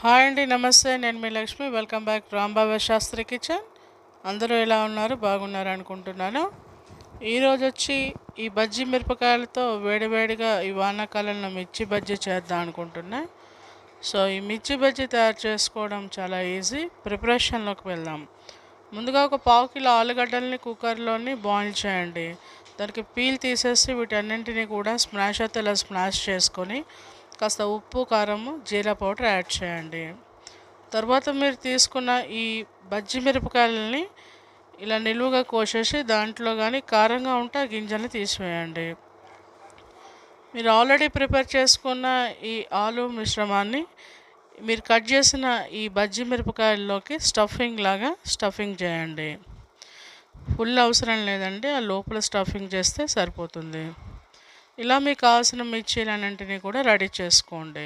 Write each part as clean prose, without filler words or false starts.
Hi అండి, నమస్తే. నేను మీ Lakshmi. Welcome back Rambaba Shastri kitchen. అందరూ ఎలా ఉన్నారు? బాగున్నారు అనుకుంటున్నాను. ఈరోజు వచ్చి ఈ బజ్జీ మిరపకాయలతో వేడివేడిగా ఈ వానాకాలంలో మిర్చి బజ్జీ చేద్దాం అనుకుంటున్నా. సో ఈ మిర్చి బజ్జీ తయారు చేసుకోవడం చాలా ఈజీ. ప్రిపరేషన్లోకి వెళ్దాం. ముందుగా ఒక పావు కిలో ఆలుగడ్డల్ని కుక్కర్లోని బాయిల్ చేయండి. దానికి పీల్ తీసేసి వీటన్నింటినీ కూడా స్మాష్ అయితే ఇలా స్మాష్ చేసుకొని కాస్త ఉప్పు, కారము, జీరా పౌడర్ యాడ్ చేయండి. తర్వాత మీరు తీసుకున్న ఈ బజ్జి మిరపకాయలని ఇలా నిలువుగా కోసేసి దాంట్లో కానీ కారంగా ఉంటే ఆ గింజల్ని తీసివేయండి. మీరు ఆల్రెడీ ప్రిపేర్ చేసుకున్న ఈ ఆలు మిశ్రమాన్ని మీరు కట్ చేసిన ఈ బజ్జి మిరపకాయల్లోకి స్టఫింగ్ చేయండి. ఫుల్ అవసరం లేదండి, ఆ లోపల స్టఫింగ్ చేస్తే సరిపోతుంది. ఇలా మీకు కావాల్సిన మిర్చీలన్నింటినీ కూడా రెడీ చేసుకోండి.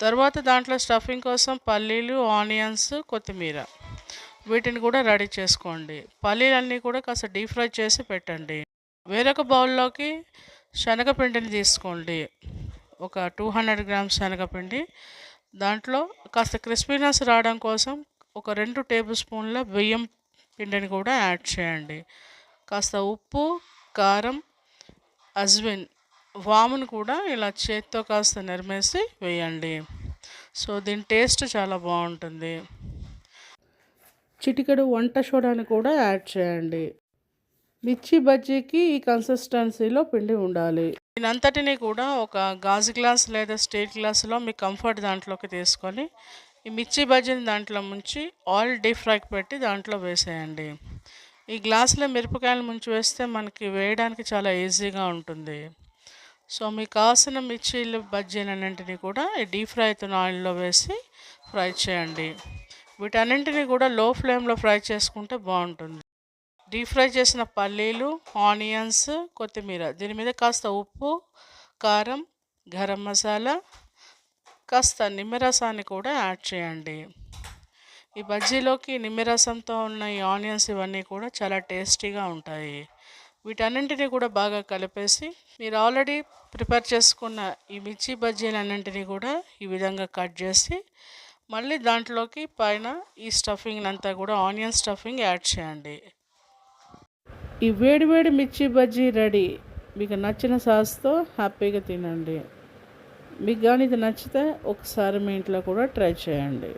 తర్వాత దాంట్లో స్టఫింగ్ కోసం పల్లీలు, ఆనియన్స్, కొత్తిమీర వీటిని కూడా రెడీ చేసుకోండి. పల్లీలన్నీ కూడా కాస్త డీప్ ఫ్రై చేసి పెట్టండి. వేరొక బౌల్లోకి శనగపిండిని తీసుకోండి. ఒక 200 గ్రామ్స్ శనగపిండి. దాంట్లో కాస్త క్రిస్పీనెస్ రావడం కోసం ఒక 2 టేబుల్ స్పూన్ల బియ్యం పిండిని కూడా యాడ్ చేయండి. కాస్త ఉప్పు, కారం, అజ్విన్, వామును కూడా ఇలా చేత్తో కాస్త నరిమేసి వేయండి. సో దీని టేస్ట్ చాలా బాగుంటుంది. చిటికెడు వంట సోడాని కూడా యాడ్ చేయండి. మిర్చి బజ్జీకి ఈ కన్సిస్టెన్సీలో పిండి ఉండాలి. దీనంతటిని కూడా ఒక గాజు గ్లాస్ లేదా స్టీల్ గ్లాసులో మీ కంఫర్ట్ దాంట్లోకి తీసుకొని ఈ మిర్చి బజ్జీని దాంట్లో ముంచి ఆయిల్ డీప్ ఫ్రైకి పెట్టి దాంట్లో వేసేయండి. ఈ గ్లాసులో మిరపకాయలు ముంచి వేస్తే మనకి వేయడానికి చాలా ఈజీగా ఉంటుంది. సో మీకు కావాల్సిన మిర్చీలు బజ్జీలన్నింటినీ కూడా ఈ డీప్ ఫ్రై అవుతున్న ఆయిల్లో వేసి ఫ్రై చేయండి. వీటన్నింటినీ కూడా లో ఫ్లేమ్లో ఫ్రై చేసుకుంటే బాగుంటుంది. డీప్ ఫ్రై చేసిన పల్లీలు, ఆనియన్స్, కొత్తిమీర, దీని మీద కాస్త ఉప్పు, కారం, గరం మసాలా, కాస్త నిమ్మరసాన్ని కూడా యాడ్ చేయండి. ఈ బజ్జీలోకి నిమ్మరసంతో ఉన్న ఈ ఆనియన్స్ ఇవన్నీ కూడా చాలా టేస్టీగా ఉంటాయి. వీటన్నింటినీ కూడా బాగా కలిపేసి మీరు ఆల్రెడీ ప్రిపేర్ చేసుకున్న ఈ మిర్చి బజ్జీలన్నింటినీ కూడా ఈ విధంగా కట్ చేసి మళ్ళీ దాంట్లోకి పైన ఈ స్టఫింగ్ అంతా కూడా ఆనియన్ స్టఫింగ్ యాడ్ చేయండి. ఈ వేడివేడి మిర్చి బజ్జీ రెడీ. మీకు నచ్చిన సాస్తో హ్యాపీగా తినండి. మీకు కానీ ఇది నచ్చితే ఒకసారి మీ ఇంట్లో కూడా ట్రై చేయండి.